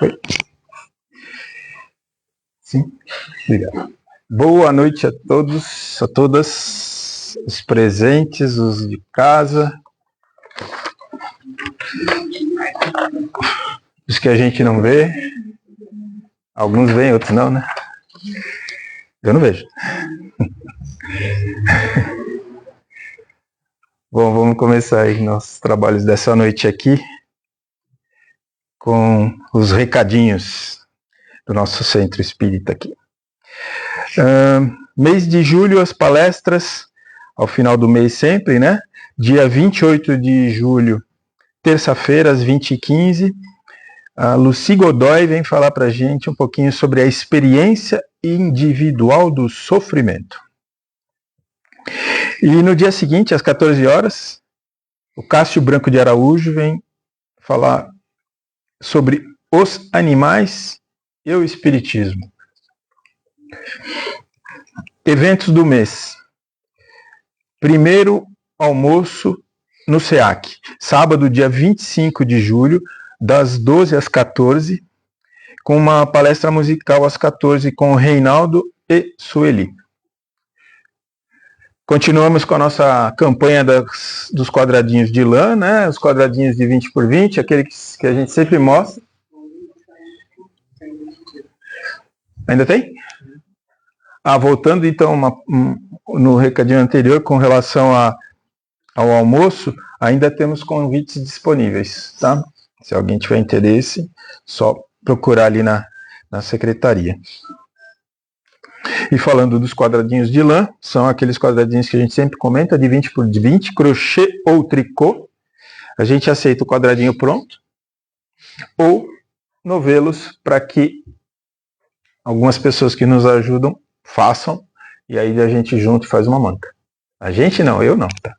Oi. Sim, obrigado. Boa noite a todos, a todas, os presentes, os de casa, os que a gente não vê. Alguns veem, outros não, né? Eu não vejo. Bom, vamos começar aí nossos trabalhos dessa noite aqui com os recadinhos do nosso centro espírita aqui. Mês de julho, as palestras, ao final do mês sempre, né? Dia 28 de julho, terça-feira, às 20h15, a Lucy Godoy vem falar para a gente um pouquinho sobre a experiência individual do sofrimento. E no dia seguinte, às 14 horas, o Cássio Branco de Araújo vem falar sobre os animais e o espiritismo. Eventos do mês. Primeiro almoço no SEAC, sábado, dia 25 de julho, das 12 às 14, com uma palestra musical às 14 com o Reinaldo e Sueli. Continuamos com a nossa campanha dos quadradinhos de lã, né? Os quadradinhos de 20 por 20, aqueles que a gente sempre mostra. Ainda tem? Voltando então no recadinho anterior com relação ao almoço, ainda temos convites disponíveis, tá? Se alguém tiver interesse, só procurar ali na secretaria. E falando dos quadradinhos de lã, são aqueles quadradinhos que a gente sempre comenta, de 20 por 20, crochê ou tricô. A gente aceita o quadradinho pronto, ou novelos, para que algumas pessoas que nos ajudam façam, e aí a gente junto e faz uma manta. A gente não, eu não, tá?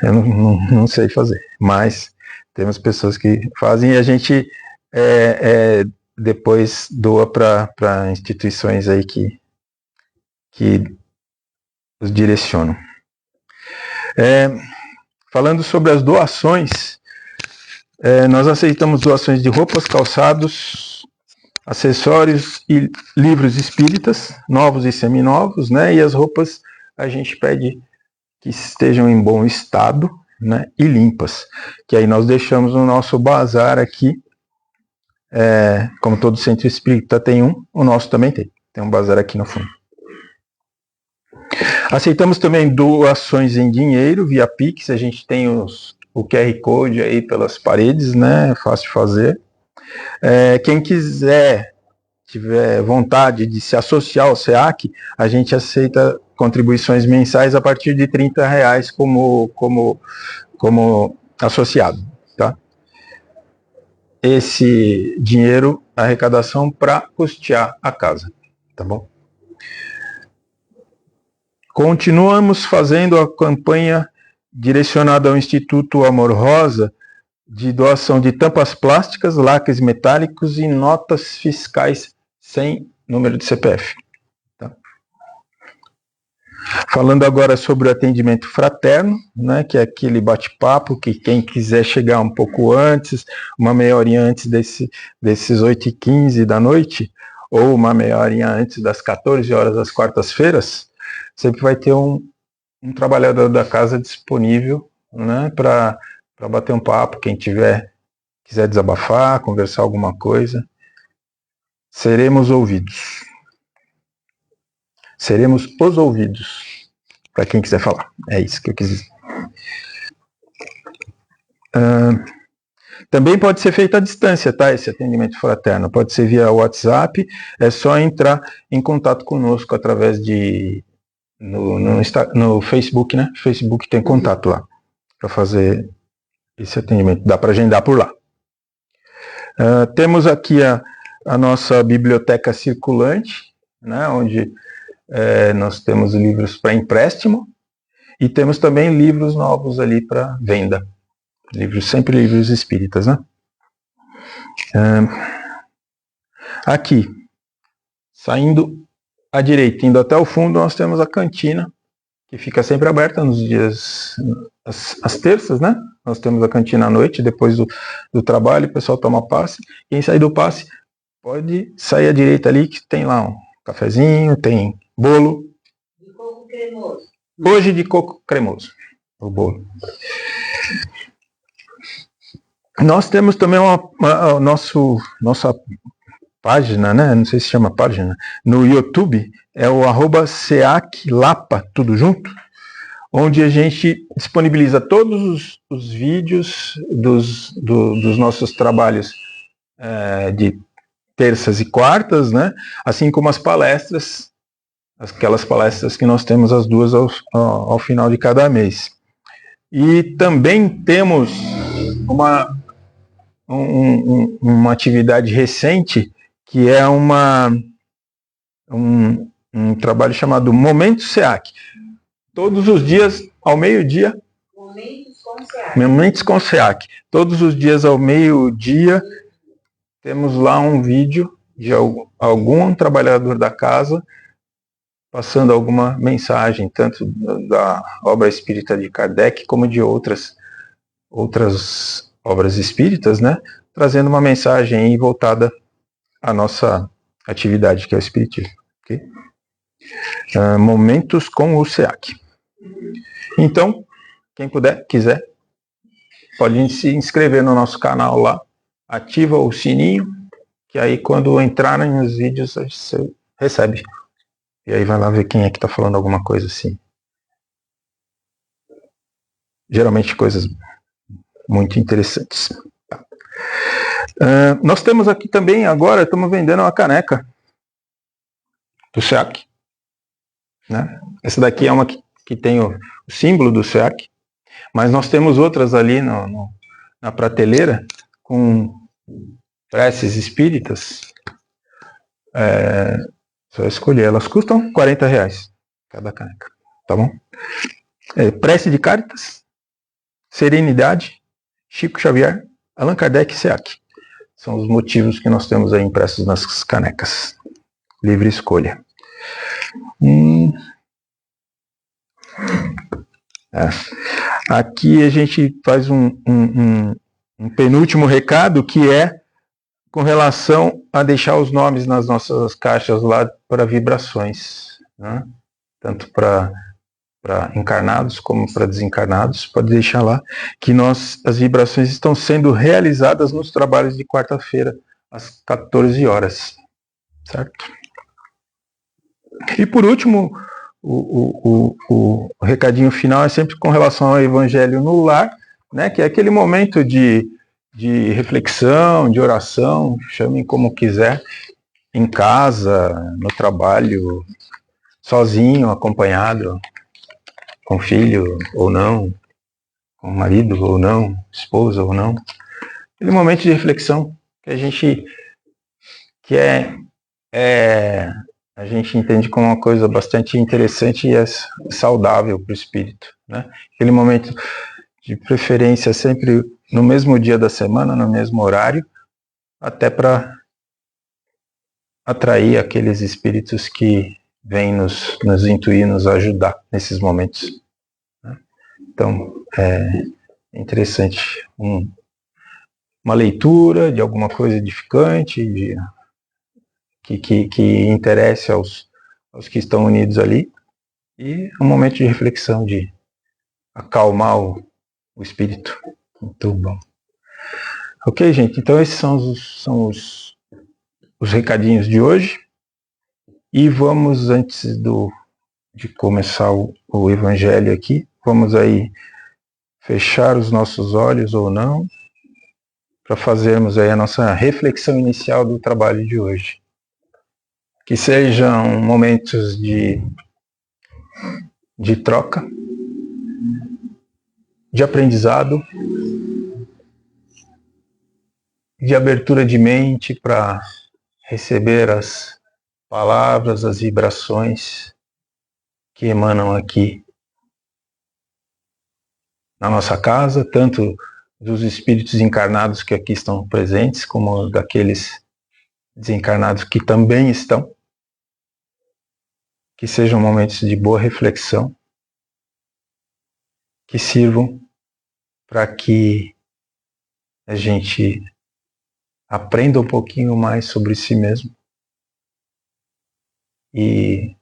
Eu não sei fazer, mas temos pessoas que fazem e a gente depois doa para instituições aí que os direcionam. Falando sobre as doações, nós aceitamos doações de roupas, calçados, acessórios e livros espíritas, novos e seminovos, né? E as roupas a gente pede que estejam em bom estado, né? E limpas, que aí nós deixamos no nosso bazar aqui. Como todo centro espírita tem o nosso também tem um bazar aqui no fundo. Aceitamos também doações em dinheiro via Pix, a gente tem o QR Code aí pelas paredes, né? É fácil de fazer. Quem tiver vontade de se associar ao SEAC, a gente aceita contribuições mensais a partir de R$30 como associado, tá? Esse dinheiro, arrecadação para custear a casa, tá bom? Continuamos fazendo a campanha direcionada ao Instituto Amor Rosa de doação de tampas plásticas, lacres metálicos e notas fiscais sem número de CPF. Tá? Falando agora sobre o atendimento fraterno, né, que é aquele bate-papo que quem quiser chegar um pouco antes, uma meia horinha antes desses 8h15 da noite, ou uma meia horinha antes das 14 horas das quartas-feiras, sempre vai ter um trabalhador da casa disponível, né, para bater um papo. Quem quiser desabafar, conversar alguma coisa, seremos ouvidos. Seremos os ouvidos, para quem quiser falar. É isso que eu quis dizer. Também pode ser feito à distância, tá? Esse atendimento fraterno. Pode ser via WhatsApp, é só entrar em contato conosco através no Facebook, né? Facebook tem contato lá, para fazer esse atendimento. Dá para agendar por lá. Temos aqui a nossa biblioteca circulante, né? Onde nós temos livros para empréstimo e temos também livros novos ali para venda. Sempre livros espíritas, né? Aqui, saindo à direita, indo até o fundo, nós temos a cantina, que fica sempre aberta nos dias, às terças, né? Nós temos a cantina à noite, depois do trabalho, o pessoal toma passe. Quem sair do passe pode sair à direita ali, que tem lá um cafezinho, tem bolo. De coco cremoso. Hoje de coco cremoso, o bolo. Nós temos também nossa página, né? Não sei se chama página, no YouTube, é o @SEACLapa, tudo junto, onde a gente disponibiliza todos os vídeos dos nossos trabalhos de terças e quartas, né? Assim como as palestras, aquelas palestras que nós temos as duas ao final de cada mês. E também temos uma atividade recente, que é um trabalho chamado Momento SEAC. Todos os dias, ao meio-dia, Momentos com SEAC. Todos os dias, ao meio-dia, temos lá um vídeo de algum trabalhador da casa passando alguma mensagem, tanto da obra espírita de Kardec, como de outras obras espíritas, né? Trazendo uma mensagem voltada à nossa atividade, que é o espiritismo. Okay? Momentos com o SEAC. Então, quem quiser, pode se inscrever no nosso canal lá, ativa o sininho, que aí quando entrarem os vídeos você recebe. E aí vai lá ver quem é que está falando alguma coisa assim. Geralmente coisas muito interessantes. Nós temos aqui também, agora, estamos vendendo uma caneca do SEAC. Né? Essa daqui é uma que tem o símbolo do SEAC, mas nós temos outras ali na prateleira com preces espíritas. Só escolher, elas custam R$40 cada caneca, tá bom? Prece de Caritas, Serenidade, Chico Xavier, Allan Kardec e SEAC. São os motivos que nós temos aí impressos nas canecas. Livre escolha. Aqui a gente faz um penúltimo recado, que é com relação a deixar os nomes nas nossas caixas lá para vibrações, né? Tanto para encarnados como para desencarnados, pode deixar lá que as vibrações estão sendo realizadas nos trabalhos de quarta-feira, às 14 horas, certo? E por último, o recadinho final é sempre com relação ao Evangelho no Lar, né, que é aquele momento de reflexão, de oração, chamem como quiser, em casa, no trabalho, sozinho, acompanhado, com filho ou não, com marido ou não, esposa ou não. Aquele momento de reflexão que a gente a gente entende como uma coisa bastante interessante e saudável para o espírito, né? Aquele momento de preferência sempre no mesmo dia da semana, no mesmo horário, até para atrair aqueles espíritos que vêm nos intuir, nos ajudar nesses momentos. Então, é interessante uma leitura de alguma coisa edificante, que interesse aos que estão unidos ali, e um momento de reflexão, de acalmar o espírito. Muito bom. Ok, gente, então esses são os recadinhos de hoje, e vamos, antes de começar o Evangelho aqui, vamos aí fechar os nossos olhos ou não, para fazermos aí a nossa reflexão inicial do trabalho de hoje. Que sejam momentos de troca, de aprendizado, de abertura de mente para receber as palavras, as vibrações que emanam aqui na nossa casa, tanto dos espíritos encarnados que aqui estão presentes, como daqueles desencarnados que também estão. Que sejam momentos de boa reflexão que sirvam para que a gente aprenda um pouquinho mais sobre si mesmo e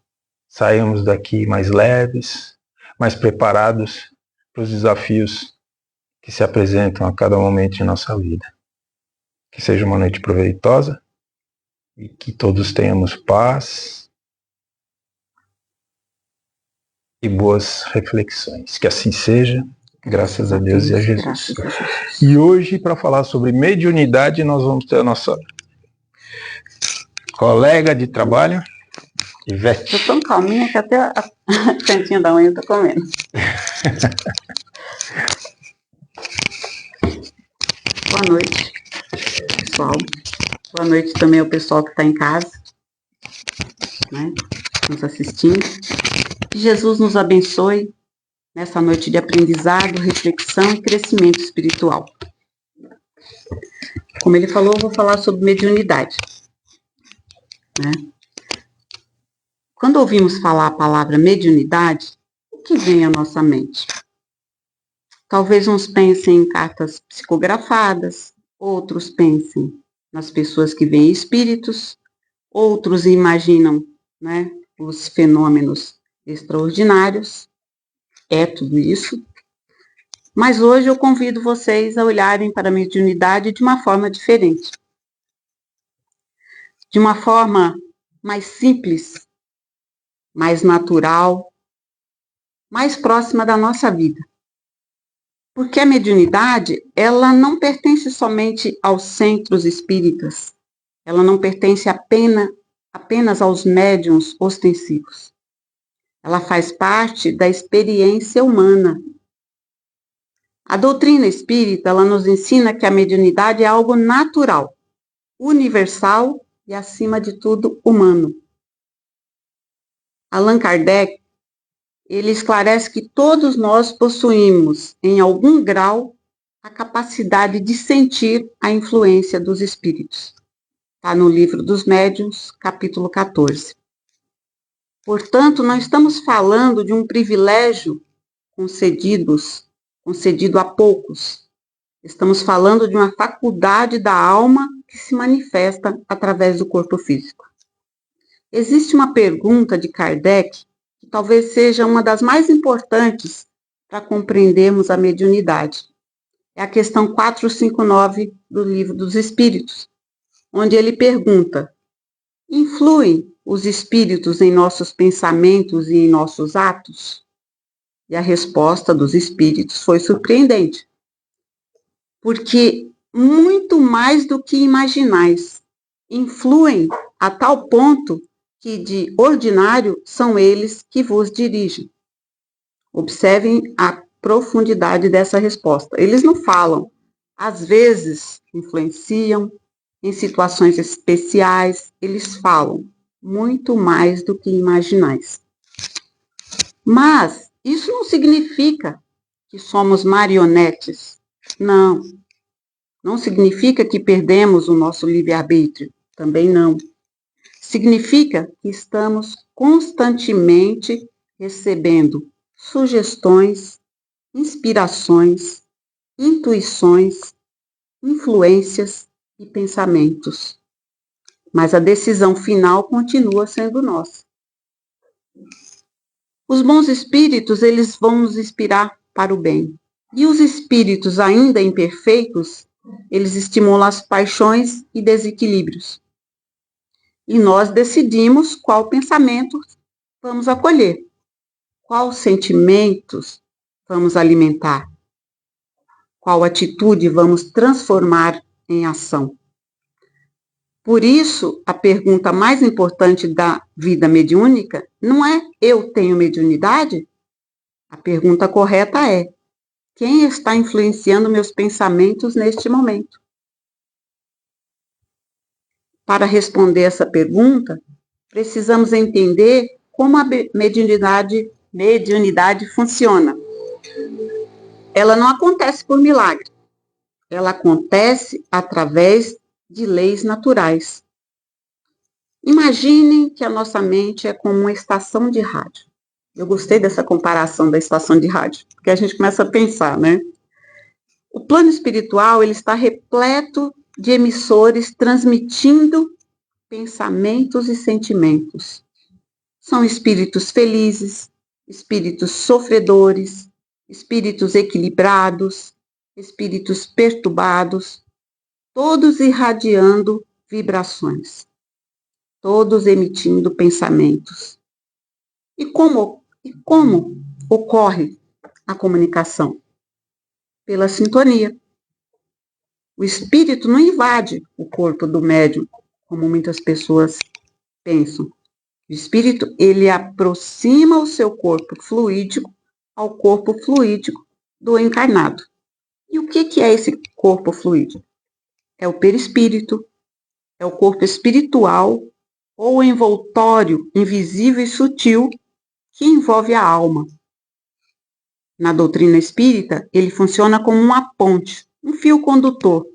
saímos daqui mais leves, mais preparados para os desafios que se apresentam a cada momento de nossa vida. Que seja uma noite proveitosa e que todos tenhamos paz e boas reflexões. Que assim seja, graças a Deus e a Jesus. E hoje, para falar sobre mediunidade, nós vamos ter a nossa colega de trabalho, Ivete. Eu tô tão calminha que até a cantinha da unha eu tô comendo. Boa noite, pessoal. Boa noite também ao pessoal que está em casa, né, nos assistindo. Que Jesus nos abençoe nessa noite de aprendizado, reflexão e crescimento espiritual. Como ele falou, eu vou falar sobre mediunidade, né? Quando ouvimos falar a palavra mediunidade, o que vem à nossa mente? Talvez uns pensem em cartas psicografadas, outros pensem nas pessoas que veem espíritos, outros imaginam, né, os fenômenos extraordinários. É tudo isso. Mas hoje eu convido vocês a olharem para a mediunidade de uma forma diferente. De uma forma mais simples, mais natural, mais próxima da nossa vida. Porque a mediunidade, ela não pertence somente aos centros espíritas, ela não pertence apenas aos médiuns ostensivos. Ela faz parte da experiência humana. A doutrina espírita, ela nos ensina que a mediunidade é algo natural, universal e, acima de tudo, humano. Allan Kardec, ele esclarece que todos nós possuímos, em algum grau, a capacidade de sentir a influência dos espíritos. Está no Livro dos Médiuns, capítulo 14. Portanto, não estamos falando de um privilégio concedido a poucos. Estamos falando de uma faculdade da alma que se manifesta através do corpo físico. Existe uma pergunta de Kardec que talvez seja uma das mais importantes para compreendermos a mediunidade. É a questão 459 do Livro dos Espíritos, onde ele pergunta: influem os espíritos em nossos pensamentos e em nossos atos? E a resposta dos espíritos foi surpreendente, porque muito mais do que imaginais, influem a tal ponto que de ordinário são eles que vos dirigem. Observem a profundidade dessa resposta. Eles não falam, às vezes influenciam, em situações especiais, eles falam muito mais do que imaginais. Mas isso não significa que somos marionetes. Não. Não significa que perdemos o nosso livre-arbítrio. Também não. Significa que estamos constantemente recebendo sugestões, inspirações, intuições, influências e pensamentos. Mas a decisão final continua sendo nossa. Os bons espíritos, eles vão nos inspirar para o bem. E os espíritos ainda imperfeitos, eles estimulam as paixões e desequilíbrios. E nós decidimos qual pensamento vamos acolher, quais sentimentos vamos alimentar, qual atitude vamos transformar em ação. Por isso, a pergunta mais importante da vida mediúnica não é: eu tenho mediunidade? A pergunta correta é: quem está influenciando meus pensamentos neste momento? Para responder essa pergunta, precisamos entender como a mediunidade funciona. Ela não acontece por milagre. Ela acontece através de leis naturais. Imaginem que a nossa mente é como uma estação de rádio. Eu gostei dessa comparação da estação de rádio, porque a gente começa a pensar, né? O plano espiritual, ele está repleto de emissores transmitindo pensamentos e sentimentos. São espíritos felizes, espíritos sofredores, espíritos equilibrados, espíritos perturbados, todos irradiando vibrações, todos emitindo pensamentos. E como ocorre a comunicação? Pela sintonia. O espírito não invade o corpo do médium, como muitas pessoas pensam. O espírito, ele aproxima o seu corpo fluídico ao corpo fluídico do encarnado. E o que é esse corpo fluídico? É o perispírito, é o corpo espiritual ou o envoltório invisível e sutil que envolve a alma. Na doutrina espírita, ele funciona como uma ponte, um fio condutor.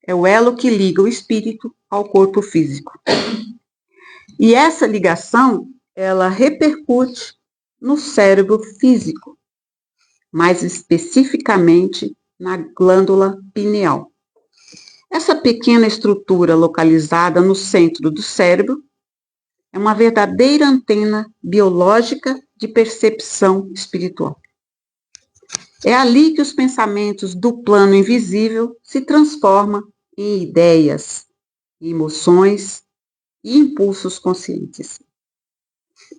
É o elo que liga o espírito ao corpo físico. E essa ligação, ela repercute no cérebro físico, mais especificamente na glândula pineal. Essa pequena estrutura localizada no centro do cérebro é uma verdadeira antena biológica de percepção espiritual. É ali que os pensamentos do plano invisível se transformam em ideias, emoções e impulsos conscientes.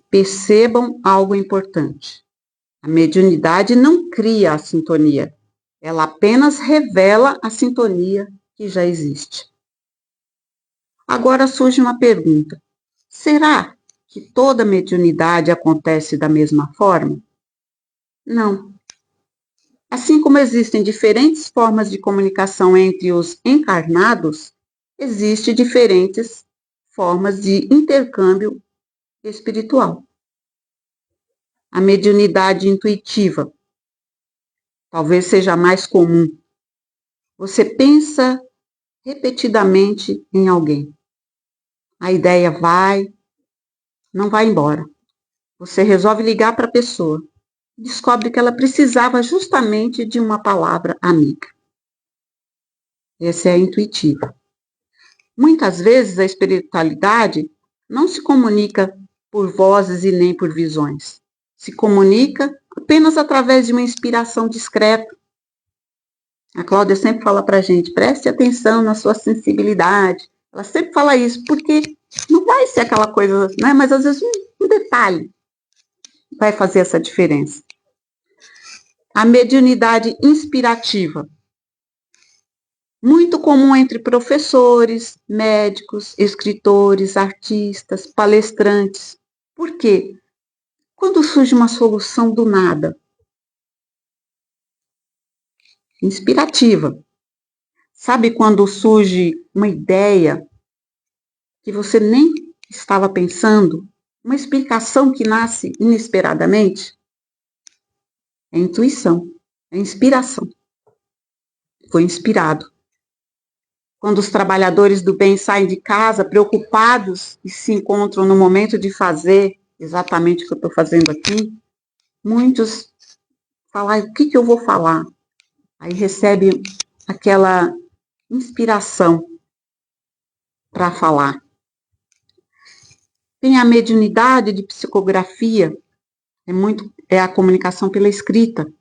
Percebam algo importante. A mediunidade não cria a sintonia, ela apenas revela a sintonia que já existe. Agora surge uma pergunta: será que toda mediunidade acontece da mesma forma? Não. Assim como existem diferentes formas de comunicação entre os encarnados, existem diferentes formas de intercâmbio espiritual. A mediunidade intuitiva talvez seja mais comum. Você pensa repetidamente em alguém. A ideia não vai embora. Você resolve ligar para a pessoa. Descobre que ela precisava justamente de uma palavra amiga. Essa é a intuitiva. Muitas vezes a espiritualidade não se comunica por vozes e nem por visões. Se comunica apenas através de uma inspiração discreta. A Cláudia sempre fala para a gente, preste atenção na sua sensibilidade. Ela sempre fala isso, porque não vai ser aquela coisa, né? Mas às vezes um detalhe vai fazer essa diferença. A mediunidade inspirativa. Muito comum entre professores, médicos, escritores, artistas, palestrantes. Por quê? Quando surge uma solução do nada, inspirativa. Sabe quando surge uma ideia que você nem estava pensando? Uma explicação que nasce inesperadamente? É intuição, é inspiração. Foi inspirado. Quando os trabalhadores do bem saem de casa preocupados e se encontram no momento de fazer exatamente o que eu estou fazendo aqui, muitos falam, o que eu vou falar? Aí recebe aquela inspiração para falar. Tem a mediunidade de psicografia, é a comunicação pela escrita.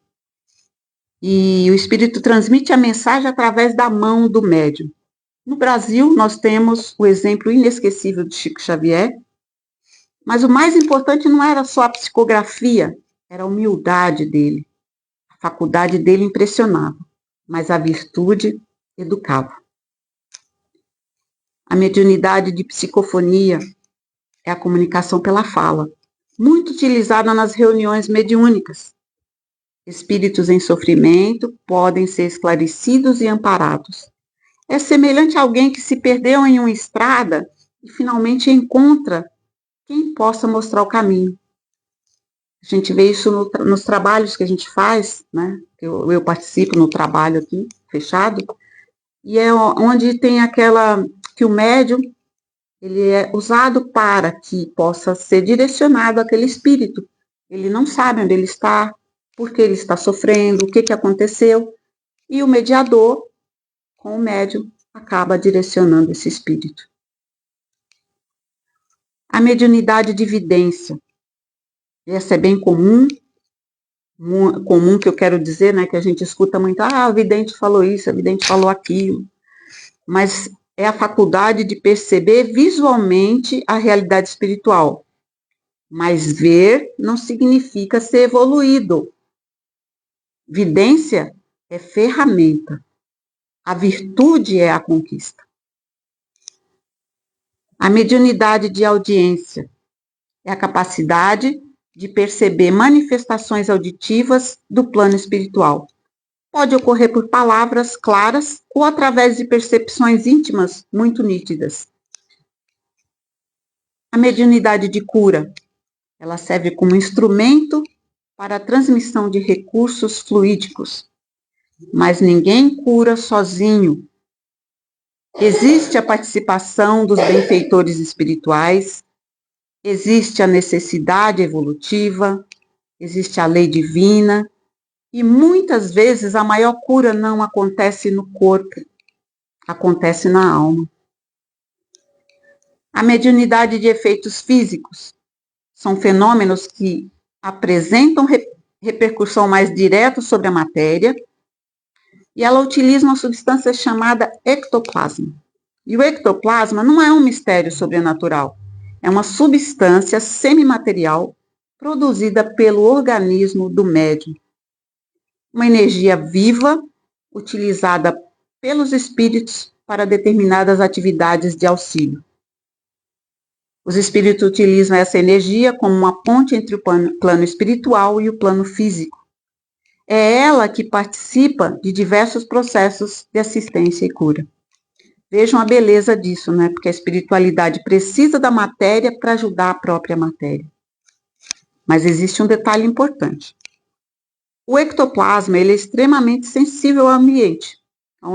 E o espírito transmite a mensagem através da mão do médium. No Brasil, nós temos o exemplo inesquecível de Chico Xavier, mas o mais importante não era só a psicografia, era a humildade dele. A faculdade dele impressionava, mas a virtude educava. A mediunidade de psicofonia é a comunicação pela fala, muito utilizada nas reuniões mediúnicas. Espíritos em sofrimento podem ser esclarecidos e amparados. É semelhante a alguém que se perdeu em uma estrada e finalmente encontra quem possa mostrar o caminho. A gente vê isso nos trabalhos que a gente faz, né? Eu participo no trabalho aqui, fechado, e é onde tem que o médium, ele é usado para que possa ser direcionado aquele espírito Ele não sabe onde ele está, por que ele está sofrendo, o que aconteceu, e o mediador, com o médium, acaba direcionando esse espírito. A mediunidade de vidência. Essa é bem comum que eu quero dizer, né, que a gente escuta muito, o vidente falou isso, o vidente falou aquilo, mas é a faculdade de perceber visualmente a realidade espiritual. Mas ver não significa ser evoluído. Vidência é ferramenta. A virtude é a conquista. A mediunidade de audiência é a capacidade de perceber manifestações auditivas do plano espiritual. Pode ocorrer por palavras claras ou através de percepções íntimas muito nítidas. A mediunidade de cura, ela serve como instrumento para a transmissão de recursos fluídicos, mas ninguém cura sozinho. Existe a participação dos benfeitores espirituais, existe a necessidade evolutiva, existe a lei divina, e muitas vezes a maior cura não acontece no corpo, acontece na alma. A mediunidade de efeitos físicos são fenômenos que apresentam repercussão mais direta sobre a matéria, e ela utiliza uma substância chamada ectoplasma. E o ectoplasma não é um mistério sobrenatural, é uma substância semimaterial produzida pelo organismo do médium. Uma energia viva utilizada pelos espíritos para determinadas atividades de auxílio. Os espíritos utilizam essa energia como uma ponte entre o plano espiritual e o plano físico. É ela que participa de diversos processos de assistência e cura. Vejam a beleza disso, né? Porque a espiritualidade precisa da matéria para ajudar a própria matéria. Mas existe um detalhe importante. O ectoplasma, ele é extremamente sensível ao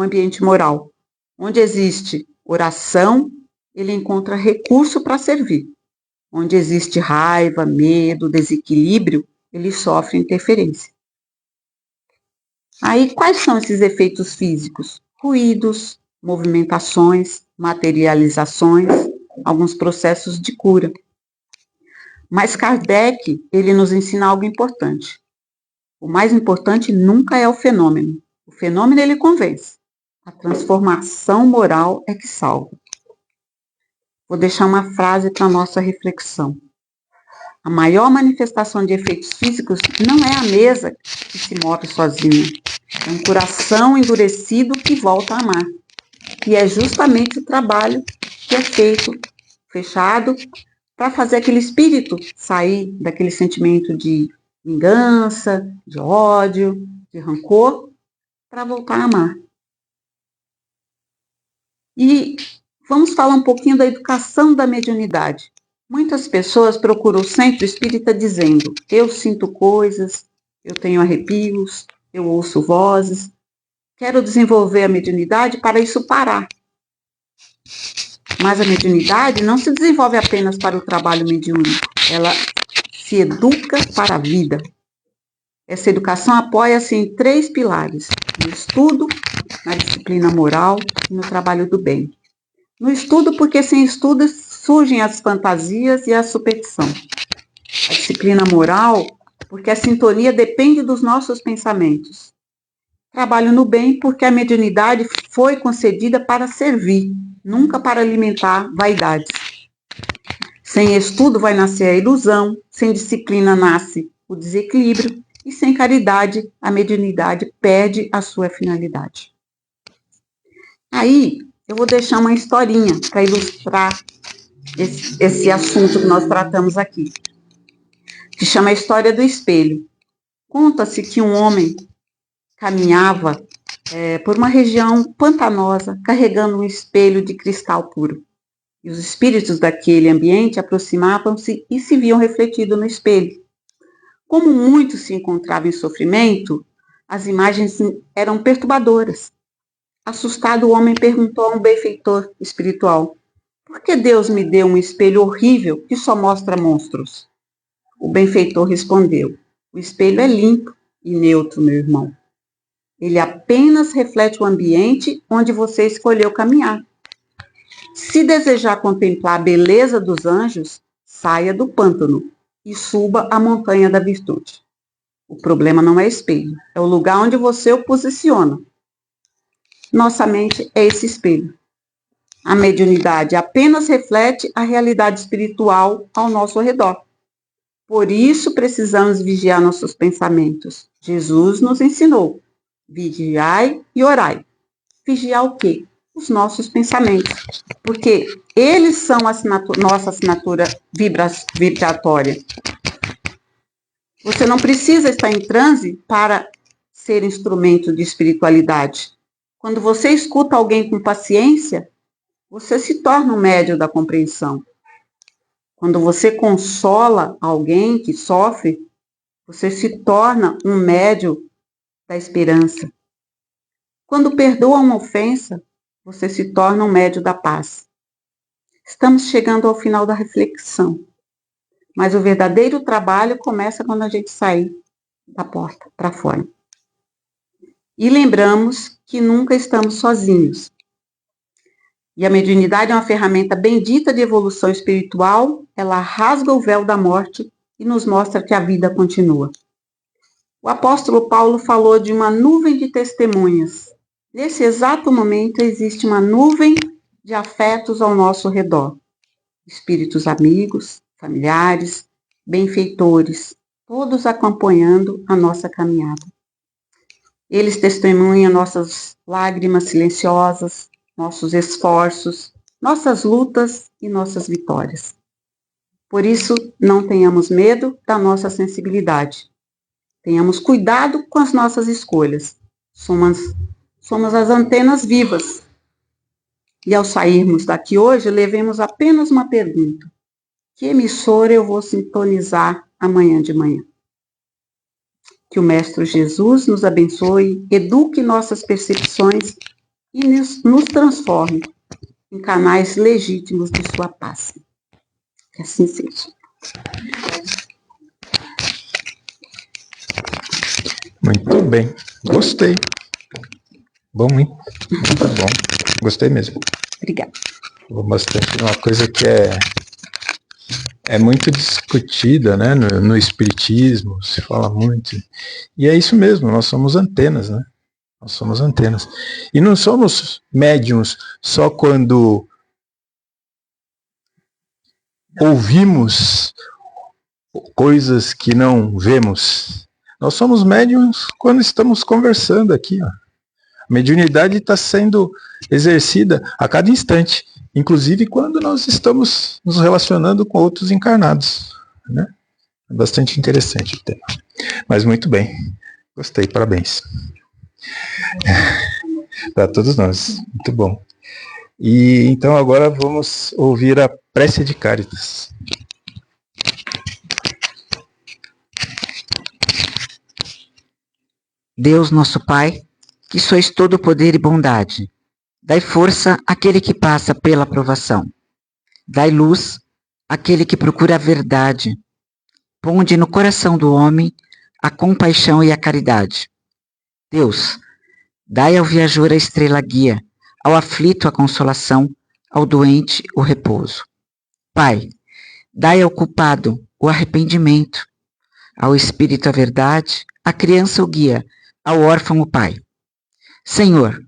ambiente moral. Onde existe oração, ele encontra recurso para servir. Onde existe raiva, medo, desequilíbrio, ele sofre interferência. Aí, quais são esses efeitos físicos? Ruídos, movimentações, materializações, alguns processos de cura. Mas Kardec, ele nos ensina algo importante. O mais importante nunca é o fenômeno. O fenômeno, ele convence. A transformação moral é que salva. Vou deixar uma frase para a nossa reflexão. A maior manifestação de efeitos físicos não é a mesa que se move sozinha. É um coração endurecido que volta a amar. E é justamente o trabalho que é feito, fechado, para fazer aquele espírito sair daquele sentimento de vingança, de ódio, de rancor, para voltar a amar. E vamos falar um pouquinho da educação da mediunidade. Muitas pessoas procuram o centro espírita dizendo: eu sinto coisas, eu tenho arrepios, eu ouço vozes, quero desenvolver a mediunidade para isso parar. Mas a mediunidade não se desenvolve apenas para o trabalho mediúnico, ela se educa para a vida. Essa educação apoia-se em 3 pilares: no estudo, na disciplina moral e no trabalho do bem. No estudo, porque sem estudo surgem as fantasias e a superstição. A disciplina moral, porque a sintonia depende dos nossos pensamentos. Trabalho no bem, porque a mediunidade foi concedida para servir, nunca para alimentar vaidades. Sem estudo vai nascer a ilusão, sem disciplina nasce o desequilíbrio, e sem caridade a mediunidade perde a sua finalidade. Aí, eu vou deixar uma historinha para ilustrar esse assunto que nós tratamos aqui. Se chama a história do espelho. Conta-se que um homem caminhava por uma região pantanosa, carregando um espelho de cristal puro. E os espíritos daquele ambiente aproximavam-se e se viam refletidos no espelho. Como muitos se encontravam em sofrimento, as imagens eram perturbadoras. Assustado, o homem perguntou a um benfeitor espiritual: por que Deus me deu um espelho horrível que só mostra monstros? O benfeitor respondeu: o espelho é limpo e neutro, meu irmão. Ele apenas reflete o ambiente onde você escolheu caminhar. Se desejar contemplar a beleza dos anjos, saia do pântano e suba a montanha da virtude. O problema não é espelho, é o lugar onde você o posiciona. Nossa mente é esse espelho. A mediunidade apenas reflete a realidade espiritual ao nosso redor. Por isso precisamos vigiar nossos pensamentos. Jesus nos ensinou: vigiai e orai. Vigiar o quê? Os nossos pensamentos. Porque eles são nossa assinatura vibratória. Você não precisa estar em transe para ser instrumento de espiritualidade. Quando você escuta alguém com paciência, você se torna um médium da compreensão. Quando você consola alguém que sofre, você se torna um médium da esperança. Quando perdoa uma ofensa, você se torna um médium da paz. Estamos chegando ao final da reflexão, mas o verdadeiro trabalho começa quando a gente sair da porta para fora. E lembramos que nunca estamos sozinhos. E a mediunidade é uma ferramenta bendita de evolução espiritual, ela rasga o véu da morte e nos mostra que a vida continua. O apóstolo Paulo falou de uma nuvem de testemunhas. Nesse exato momento existe uma nuvem de afetos ao nosso redor. Espíritos amigos, familiares, benfeitores, todos acompanhando a nossa caminhada. Eles testemunham nossas lágrimas silenciosas, nossos esforços, nossas lutas e nossas vitórias. Por isso, não tenhamos medo da nossa sensibilidade. Tenhamos cuidado com as nossas escolhas. Somos as antenas vivas. E ao sairmos daqui hoje, levemos apenas uma pergunta: que emissora eu vou sintonizar amanhã de manhã? Que o Mestre Jesus nos abençoe, eduque nossas percepções e nos transforme em canais legítimos de sua paz. Que assim seja. Muito bem. Gostei. Bom, hein? Muito bom. Gostei mesmo. Obrigada. Falou bastante de uma coisa que é muito discutida, né? No espiritismo, se fala muito. E é isso mesmo, nós somos antenas, né? Nós somos antenas. E não somos médiums só quando ouvimos coisas que não vemos. Nós somos médiums quando estamos conversando aqui. Ó. A mediunidade está sendo exercida a cada instante, inclusive quando nós estamos nos relacionando com outros encarnados. Né? É bastante interessante o tema. Mas muito bem. Gostei, parabéns. Para todos nós. Muito bom. E então agora vamos ouvir a prece de Cáritas. Deus nosso Pai, que sois todo poder e bondade, dai força àquele que passa pela provação. Dai luz àquele que procura a verdade. Ponde no coração do homem a compaixão e a caridade. Deus, dai ao viajor a estrela guia, ao aflito a consolação, ao doente o repouso. Pai, dai ao culpado o arrependimento, ao espírito a verdade, à criança o guia, ao órfão o pai. Senhor,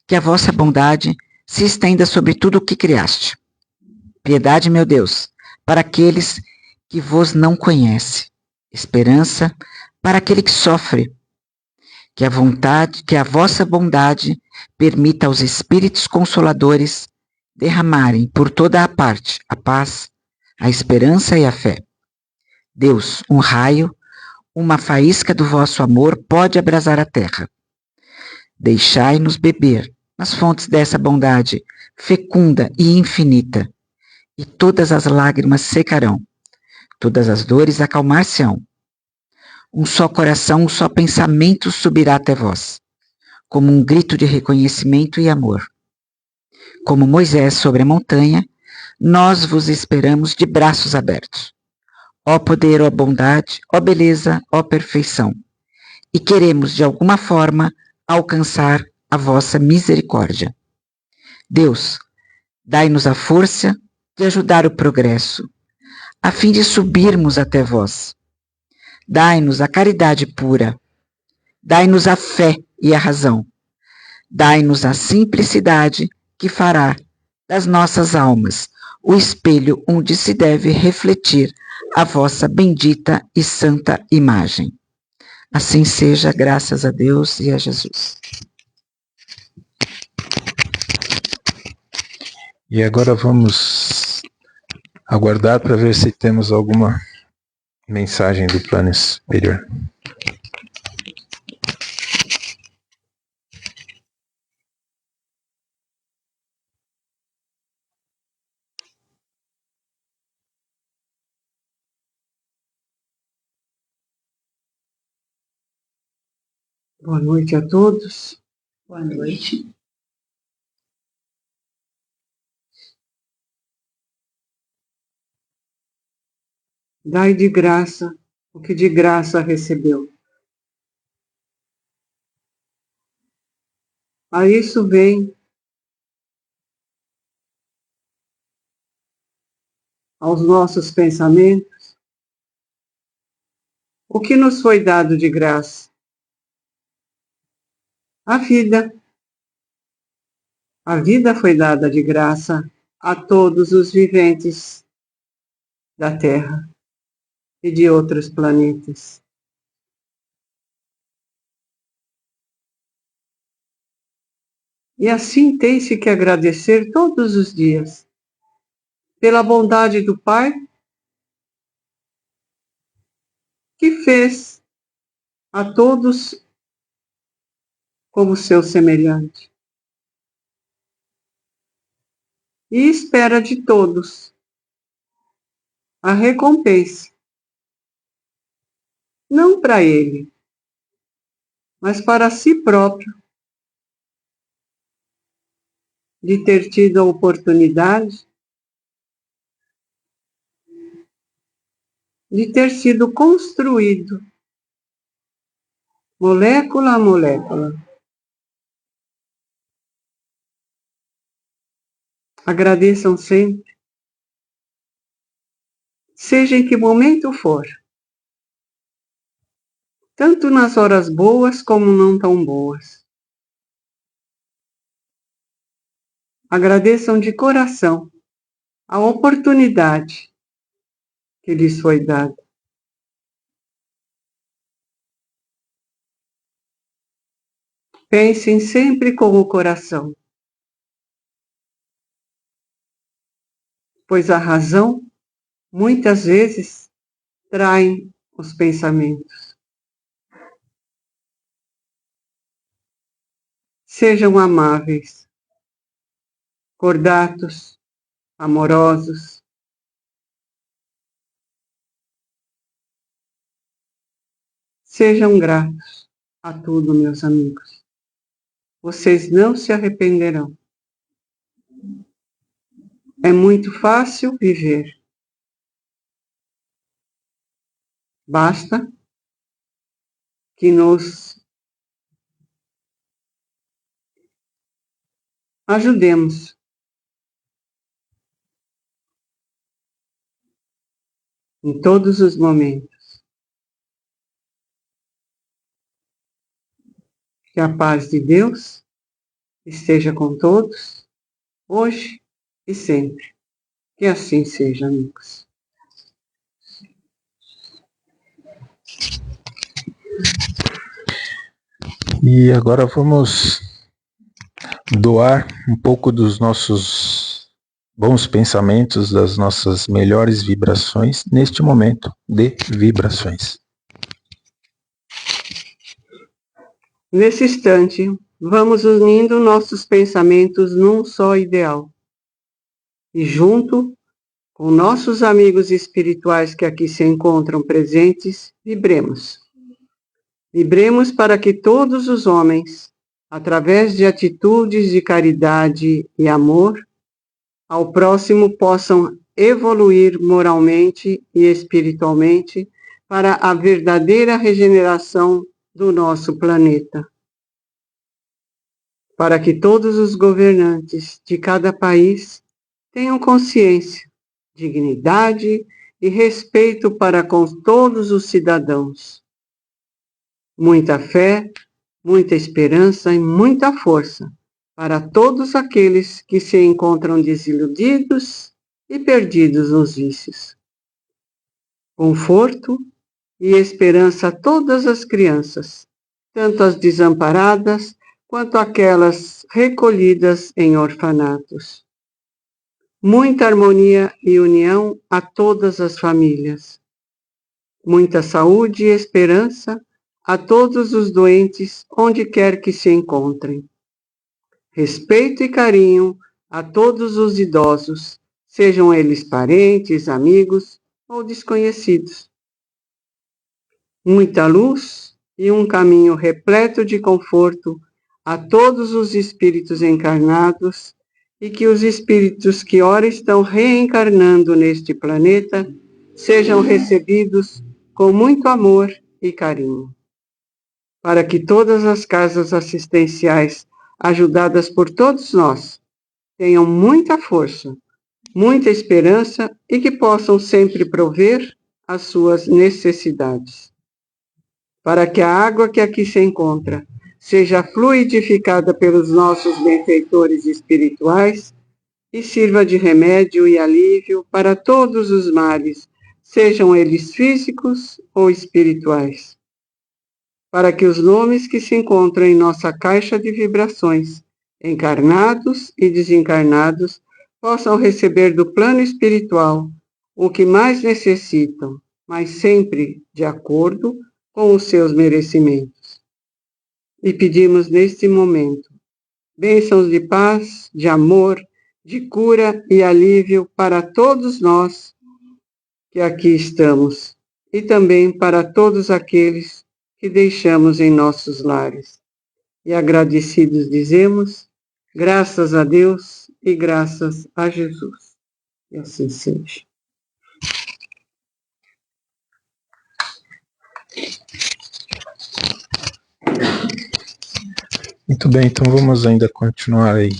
que a vossa bondade se estenda sobre tudo o que criaste. Piedade, meu Deus, para aqueles que vos não conhecem. Esperança para aquele que sofre. Que a vossa bondade permita aos espíritos consoladores derramarem por toda a parte a paz, a esperança e a fé. Deus, um raio, uma faísca do vosso amor pode abrasar a terra. Deixai-nos beber nas fontes dessa bondade fecunda e infinita, e todas as lágrimas secarão, todas as dores acalmar-se-ão. Um só coração, um só pensamento subirá até vós, como um grito de reconhecimento e amor. Como Moisés sobre a montanha, nós vos esperamos de braços abertos. ó poder, ó bondade, ó beleza, ó perfeição. E queremos, de alguma forma, alcançar a vossa misericórdia. Deus, dai-nos a força de ajudar o progresso, a fim de subirmos até vós. Dai-nos a caridade pura, dai-nos a fé e a razão, dai-nos a simplicidade que fará das nossas almas o espelho onde se deve refletir a vossa bendita e santa imagem. Assim seja, graças a Deus e a Jesus. E agora vamos aguardar para ver se temos alguma mensagem do plano superior. Boa noite a todos. Boa noite. Dai de graça o que de graça recebeu. A isso vem aos nossos pensamentos o que nos foi dado de graça. A vida. A vida foi dada de graça a todos os viventes da Terra e de outros planetas. E assim tem-se que agradecer todos os dias pela bondade do Pai que fez a todos como seu semelhante. E espera de todos a recompensa, não para ele, mas para si próprio, de ter tido a oportunidade de ter sido construído, molécula a molécula. Agradeçam sempre, seja em que momento for, tanto nas horas boas como não tão boas. Agradeçam de coração a oportunidade que lhes foi dada. Pensem sempre com o coração, pois a razão, muitas vezes, trai os pensamentos. Sejam amáveis, cordatos, amorosos. Sejam gratos a tudo, meus amigos. Vocês não se arrependerão. É muito fácil viver. Basta que nos ajudemos em todos os momentos. Que a paz de Deus esteja com todos, hoje e sempre. Que assim seja, amigos. E agora vamos doar um pouco dos nossos bons pensamentos, das nossas melhores vibrações neste momento de vibrações. Nesse instante, vamos unindo nossos pensamentos num só ideal. E junto com nossos amigos espirituais que aqui se encontram presentes, vibremos. Vibremos para que todos os homens, através de atitudes de caridade e amor, ao próximo possam evoluir moralmente e espiritualmente para a verdadeira regeneração do nosso planeta. Para que todos os governantes de cada país tenham consciência, dignidade e respeito para com todos os cidadãos. Muita fé, muita esperança e muita força para todos aqueles que se encontram desiludidos e perdidos nos vícios. Conforto e esperança a todas as crianças, tanto as desamparadas quanto aquelas recolhidas em orfanatos. Muita harmonia e união a todas as famílias. Muita saúde e esperança a todos os doentes, onde quer que se encontrem. Respeito e carinho a todos os idosos, sejam eles parentes, amigos ou desconhecidos. Muita luz e um caminho repleto de conforto a todos os espíritos encarnados e que os espíritos que ora estão reencarnando neste planeta sejam recebidos com muito amor e carinho. Para que todas as casas assistenciais ajudadas por todos nós tenham muita força, muita esperança e que possam sempre prover as suas necessidades. Para que a água que aqui se encontra seja fluidificada pelos nossos benfeitores espirituais e sirva de remédio e alívio para todos os males, sejam eles físicos ou espirituais. Para que os nomes que se encontram em nossa caixa de vibrações, encarnados e desencarnados, possam receber do plano espiritual o que mais necessitam, mas sempre de acordo com os seus merecimentos. E pedimos neste momento bênçãos de paz, de amor, de cura e alívio para todos nós que aqui estamos e também para todos aqueles que deixamos em nossos lares. E agradecidos dizemos, graças a Deus e graças a Jesus. E assim seja. Muito bem, então vamos ainda continuar aí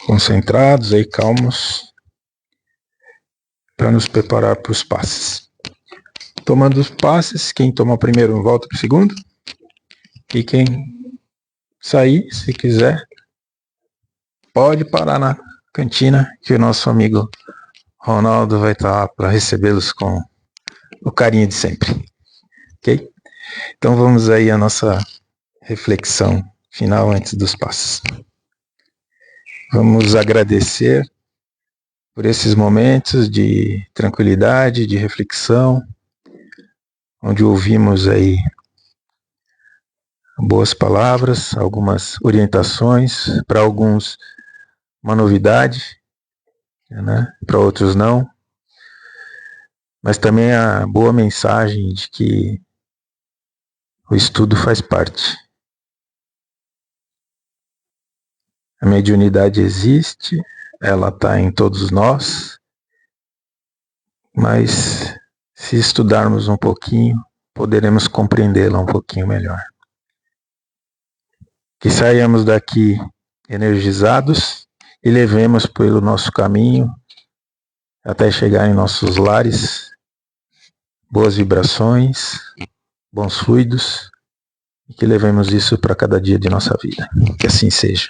concentrados, aí calmos, para nos preparar para os passes. Tomando os passes, quem toma o primeiro volta para o segundo, e quem sair, se quiser, pode parar na cantina, que o nosso amigo Ronaldo vai estar lá para recebê-los com o carinho de sempre. Ok? Então vamos aí à nossa reflexão final antes dos passos. Vamos agradecer por esses momentos de tranquilidade, de reflexão, onde ouvimos aí boas palavras, algumas orientações, para alguns uma novidade, né? Para outros não, mas também a boa mensagem de que o estudo faz parte. A mediunidade existe, ela está em todos nós, mas se estudarmos um pouquinho, poderemos compreendê-la um pouquinho melhor. Que saiamos daqui energizados e levemos pelo nosso caminho até chegar em nossos lares boas vibrações, bons fluidos, e que levemos isso para cada dia de nossa vida. Que assim seja.